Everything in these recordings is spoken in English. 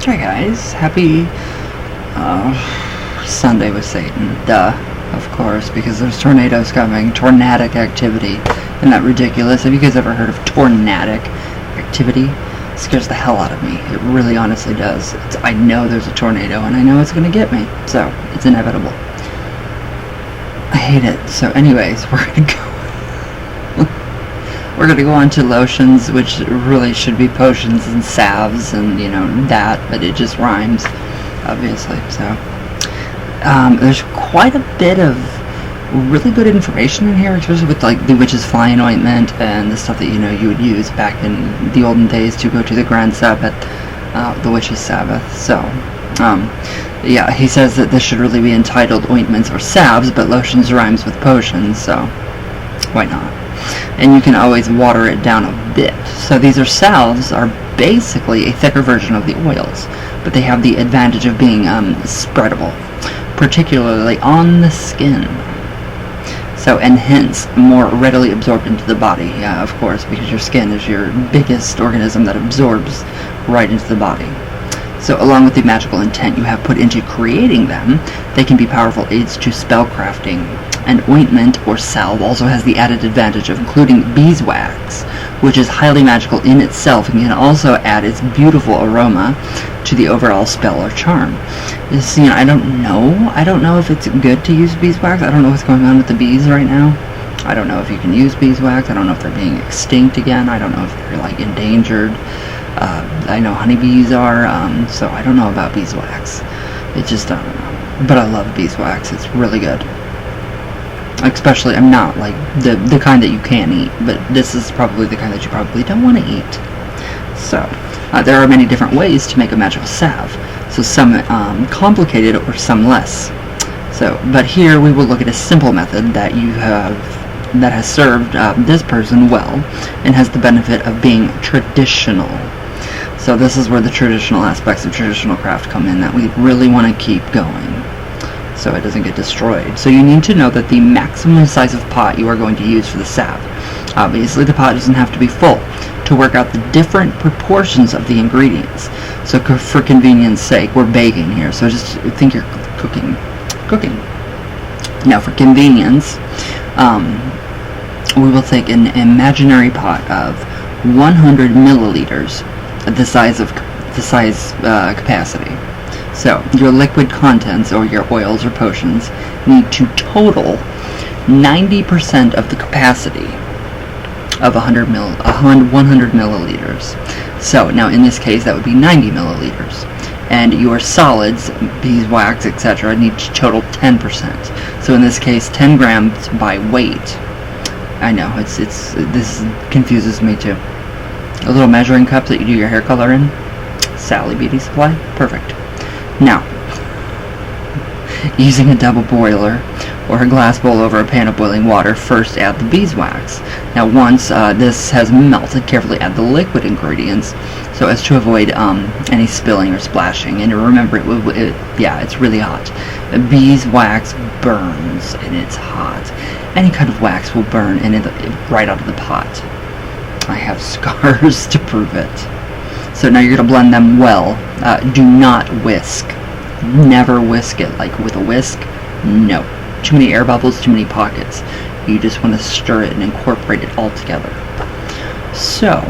Hi guys, happy Sunday with Satan. Duh, of course, because there's tornadoes coming, tornadic activity. Isn't that ridiculous? Have you guys ever heard of tornadic activity? It scares the hell out of me. It really honestly does. I know there's a tornado and I know it's going to get me, so it's inevitable. I hate it. So anyways, we're going to go we're going to go on to lotions, which really should be potions and salves and, that, but it just rhymes, obviously. So, there's quite a bit of really good information in here, especially with, like, the witch's flying ointment and the stuff that, you would use back in the olden days to go to the Grand Sabbath, the witch's Sabbath. So, yeah, he says that this should really be entitled ointments or salves, but lotions rhymes with potions, so why not? And you can always water it down a bit. So these salves are basically a thicker version of the oils, but they have the advantage of being spreadable, particularly on the skin. So, and hence more readily absorbed into the body. Yeah, of course, because your skin is your biggest organism that absorbs right into the body. So along with the magical intent you have put into creating them, they can be powerful aids to spellcrafting. An ointment or salve also has the added advantage of including beeswax, which is highly magical in itself and can also add its beautiful aroma to the overall spell or charm. I don't know if it's good to use beeswax. I don't know what's going on with the bees right now. I don't know if you can use beeswax. I don't know if they're being extinct again. I don't know if they're like endangered. I know honeybees are, so I don't know about beeswax. I don't know. But I love beeswax. It's really good. Especially, I'm not like the kind that you can eat, but this is probably the kind that you probably don't want to eat. So, there are many different ways to make a magical salve. So some complicated or some less. So, but here we will look at a simple method that that has served this person well and has the benefit of being traditional. So this is where the traditional aspects of traditional craft come in that we really want to keep going, so it doesn't get destroyed. So you need to know that the maximum size of pot you are going to use for the salve. Obviously the pot doesn't have to be full to work out the different proportions of the ingredients. So for convenience sake, we're baking here, so just think you're cooking. Now for convenience, we will take an imaginary pot of 100 milliliters, the size capacity. So, your liquid contents, or your oils or potions, need to total 90% of the capacity of 100 milliliters. So, now in this case, that would be 90 milliliters. And your solids, beeswax, etc., need to total 10%. So in this case, 10 grams by weight. I know, this confuses me too. A little measuring cup that you do your hair color in. Sally Beauty Supply. Perfect. Now, using a double boiler or a glass bowl over a pan of boiling water, first add the beeswax. Now once this has melted, carefully add the liquid ingredients so as to avoid any spilling or splashing. And remember, it's really hot. Beeswax burns and it's hot. Any kind of wax will burn and right out of the pot. I have scars to prove it. So now you're going to blend them well. Do not whisk. Never whisk it. Like with a whisk, no. Too many air bubbles, too many pockets. You just want to stir it and incorporate it all together. So,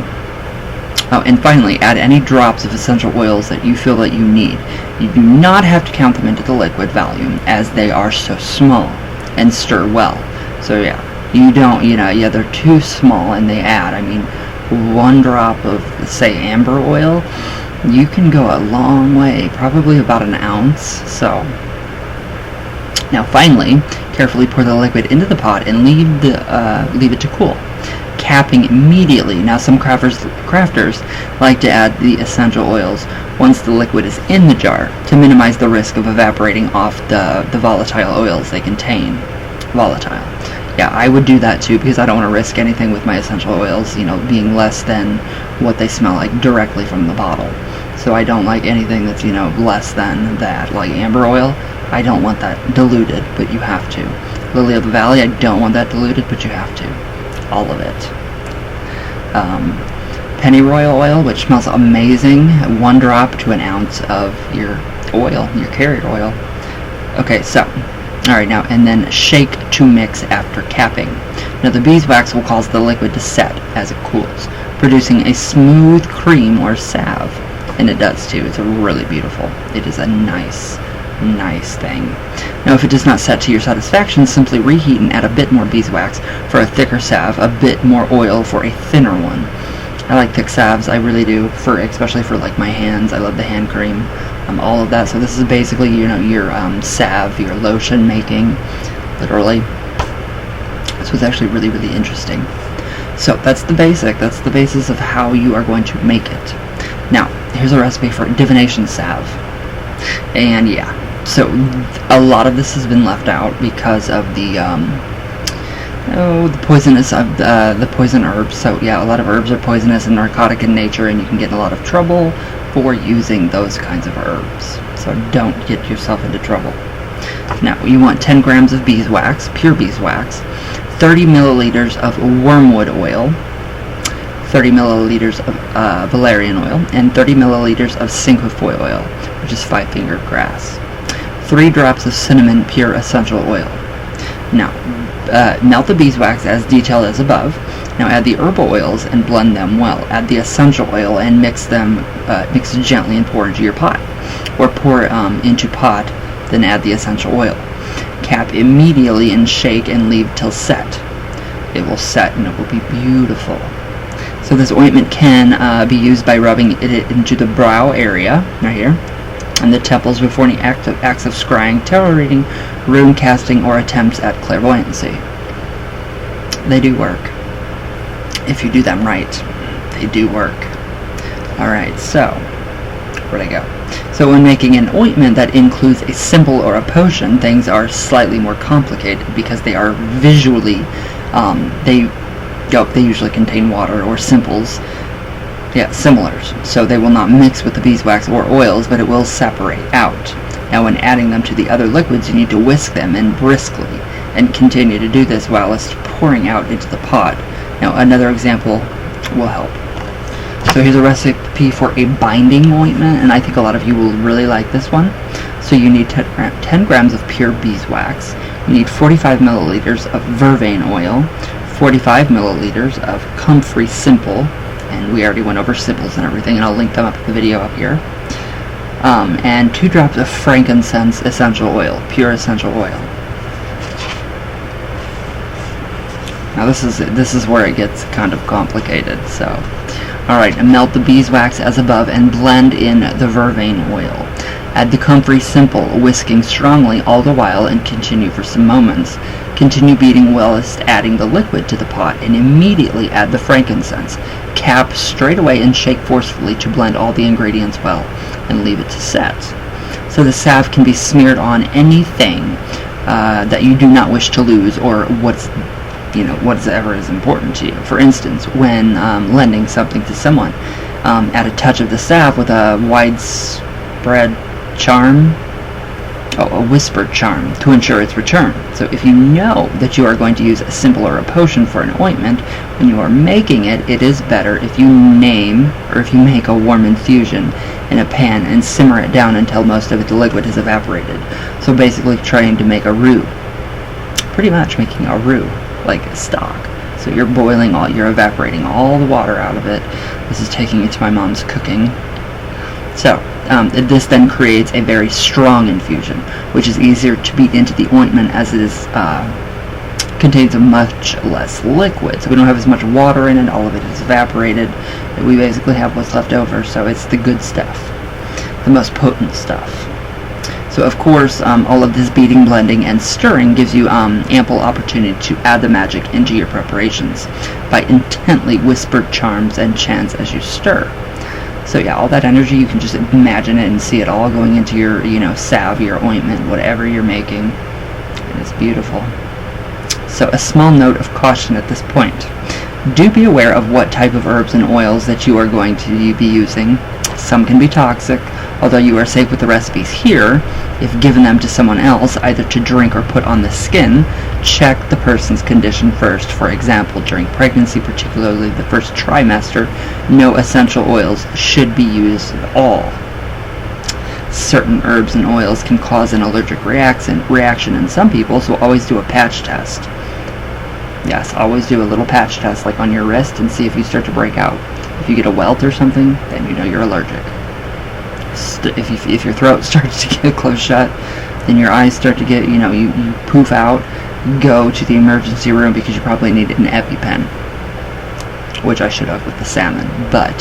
and finally, add any drops of essential oils that you feel that you need. You do not have to count them into the liquid volume as they are so small, and stir well. So yeah, you don't, they're too small and they add, one drop of, say, amber oil, you can go a long way, probably about an ounce. So now finally, carefully pour the liquid into the pot and leave it to cool, capping immediately. Now some crafters like to add the essential oils once the liquid is in the jar to minimize the risk of evaporating off the volatile oils they contain. Volatile. Yeah, I would do that too because I don't want to risk anything with my essential oils, being less than what they smell like directly from the bottle. So I don't like anything that's, less than that. Like amber oil, I don't want that diluted, but you have to. Lily of the Valley, I don't want that diluted, but you have to. All of it. pennyroyal oil, which smells amazing. 1 drop to an ounce of your oil, your carrier oil. Okay, so, alright, now, and then shake to mix after capping. Now, the beeswax will cause the liquid to set as it cools, producing a smooth cream or salve. And it does too. It's really beautiful. It is a nice thing. Now, if it does not set to your satisfaction, simply reheat and add a bit more beeswax for a thicker salve, a bit more oil for a thinner one. I like thick salves, I really do, especially for like my hands. I love the hand cream, all of that. So this is basically, you know, your salve, your lotion making, literally. So it's actually really interesting. So that's the basis of how you are going to make it. Now, here's a recipe for divination salve. And yeah, so a lot of this has been left out because of the poisonous of the poison herbs. So yeah, a lot of herbs are poisonous and narcotic in nature, and you can get in a lot of trouble for using those kinds of herbs. So don't get yourself into trouble. Now, you want 10 grams of beeswax, pure beeswax, 30 milliliters of wormwood oil, 30 milliliters of valerian oil, and 30 milliliters of cinquefoil oil, which is 5-fingered grass. 3 drops of cinnamon pure essential oil. Now, melt the beeswax as detailed as above. Now add the herbal oils and blend them well. Add the essential oil and mix it gently and pour into your pot. Or pour into pot, then add the essential oil. Cap immediately and shake and leave till set. It will set and it will be beautiful. So this ointment can be used by rubbing it into the brow area, right here, and the temples before any acts of scrying, tarot reading, rune casting, or attempts at clairvoyancy. They do work. If you do them right, they do work. Alright, so, where'd I go? So when making an ointment that includes a simple or a potion, things are slightly more complicated because they are visually, they usually contain water or simples. Yeah, similars. So they will not mix with the beeswax or oils, but it will separate out. Now when adding them to the other liquids, you need to whisk them in briskly and continue to do this whilst pouring out into the pot. Now another example will help. So here's a recipe for a binding ointment, and I think a lot of you will really like this one. So you need 10 grams of pure beeswax. You need 45 milliliters of vervain oil, 45 milliliters of comfrey simple, and we already went over simples and everything, and I'll link them up in the video up here. And 2 drops of frankincense essential oil, pure essential oil. Now this is where it gets kind of complicated. So, all right, melt the beeswax as above and blend in the vervain oil. Add the comfrey simple, whisking strongly all the while, and continue for some moments. Continue beating whilst adding the liquid to the pot, and immediately add the frankincense. Cap straight away and shake forcefully to blend all the ingredients well, and leave it to set. So the salve can be smeared on anything that you do not wish to lose, or whatever is important to you. For instance, when lending something to someone, add a touch of the salve with a widespread charm, a whispered charm, to ensure its return. So if you know that you are going to use a simple or a potion for an ointment, when you are making it, it is better if you make a warm infusion in a pan and simmer it down until most of the liquid has evaporated. So basically trying to make a roux. Pretty much making a roux, like a stock. So you're evaporating all the water out of it. This is taking it to my mom's cooking. So, this then creates a very strong infusion, which is easier to beat into the ointment as it is contains a much less liquid. So we don't have as much water in it, all of it is evaporated. We basically have what's left over, so it's the good stuff, the most potent stuff. So of course, all of this beating, blending, and stirring gives you ample opportunity to add the magic into your preparations by intently whispered charms and chants as you stir. So yeah, all that energy, you can just imagine it and see it all going into your, salve, your ointment, whatever you're making. And it's beautiful. So a small note of caution at this point. Do be aware of what type of herbs and oils that you are going to be using. Some can be toxic. Although you are safe with the recipes here, If given them to someone else, either to drink or put on the skin, check the person's condition first. For example, during pregnancy, particularly the first trimester, no essential oils should be used at all. Certain herbs and oils can cause an allergic reaction in some people, so always do a patch test. Yes, always do a little patch test, like on your wrist, and see if you start to break out. If you get a welt or something, then you know you're allergic. If your throat starts to get closed shut, then your eyes start to get, you poof out, go to the emergency room because you probably need an EpiPen, which I should have with the salmon, but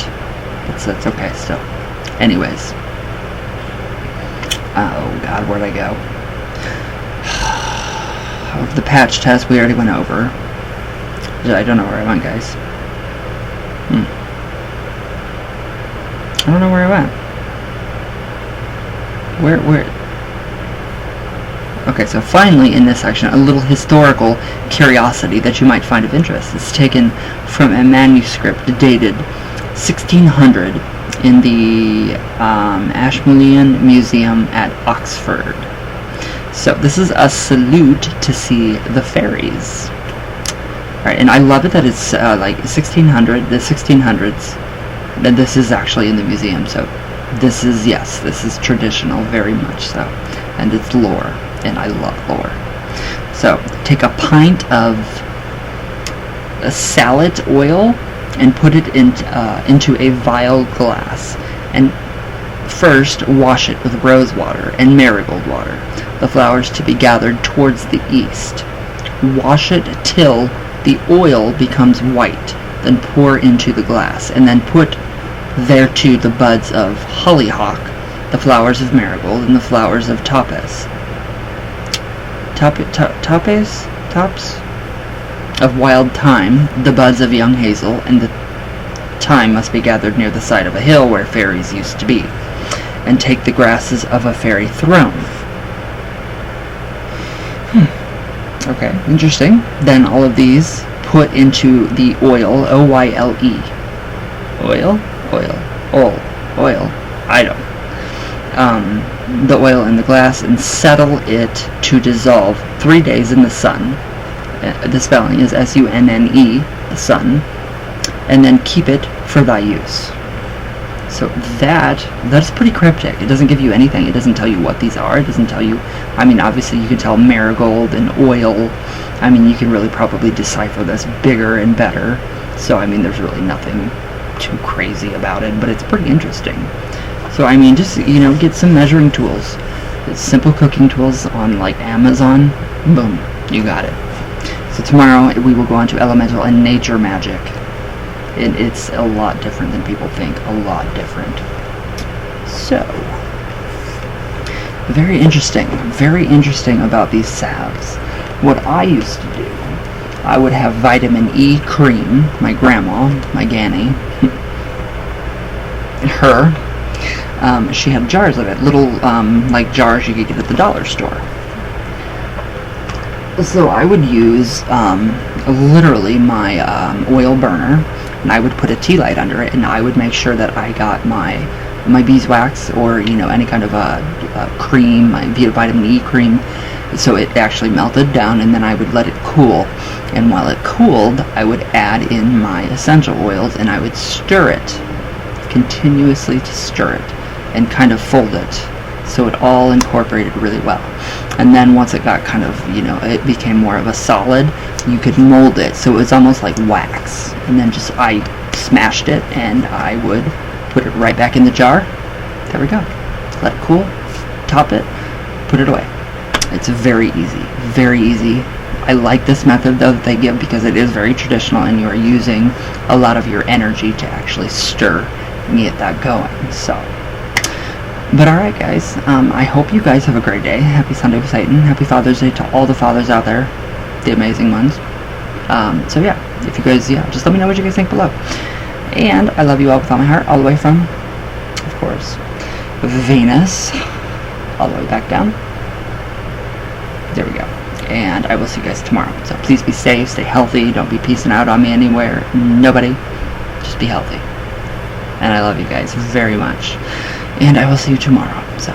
that's okay still. Anyways. Oh God, where'd I go? The patch test we already went over. I don't know where I went, guys. I don't know where I went. Where? Okay, so finally in this section, a little historical curiosity that you might find of interest. It's taken from a manuscript dated 1600 in the Ashmolean Museum at Oxford. So this is a salute to see the fairies. Alright, and I love it that it's like 1600, the 1600s, and this is actually in the museum, so this is traditional, very much so, and it's lore, and I love lore. So, take a pint of salad oil and put it into a vial glass, and first wash it with rose water and marigold water, the flowers to be gathered towards the east. Wash it till the oil becomes white, then pour into the glass, and then put thereto the buds of hollyhock, the flowers of marigold, and the flowers of tops of wild thyme, the buds of young hazel, and the thyme must be gathered near the side of a hill where fairies used to be, and take the grasses of a fairy throne. Okay, interesting. Then all of these put into the oil, O-Y-L-E. Oil? I don't. The oil in the glass, and settle it to dissolve 3 days in the sun. The spelling is S-U-N-N-E, the sun. And then keep it for thy use. So that's pretty cryptic. It doesn't give you anything. It doesn't tell you what these are. It doesn't tell you, obviously you can tell marigold and oil. You can really probably decipher this bigger and better. So, there's really nothing too crazy about it, but it's pretty interesting. So, just, get some measuring tools. It's simple cooking tools on, like, Amazon. Boom. You got it. So tomorrow we will go on to elemental and nature magic. It's a lot different than people think. A lot different. So, very interesting about these salves. What I used to do, I would have vitamin E cream. My grandma, my Ganny, she had jars of it, little like jars you could get at the dollar store. So I would use literally my oil burner, and I would put a tea light under it, and I would make sure that I got my beeswax or any kind of a cream, my vitamin E cream, so it actually melted down, and then I would let it cool. And while it cooled, I would add in my essential oils, and I would stir it, continuously to stir it, and kind of fold it, so it all incorporated really well. And then once it got kind of, it became more of a solid, you could mold it, so it was almost like wax. And then I smashed it, and I would put it right back in the jar. There we go. Let it cool, top it, put it away. It's very easy, very easy. I like this method though that they give, because it is very traditional, and you are using a lot of your energy to actually stir and get that going. So, but alright guys, I hope you guys have a great day. Happy Sunday with Satan. Happy Father's Day to all the fathers out there, the amazing ones. So yeah, if you guys, just let me know what you guys think below. And I love you all with all my heart, all the way from, of course, Venus, all the way back down. There we go. And I will see you guys tomorrow. So please be safe, stay healthy, don't be peacing out on me anywhere. Nobody. Just be healthy. And I love you guys very much. And I will see you tomorrow. So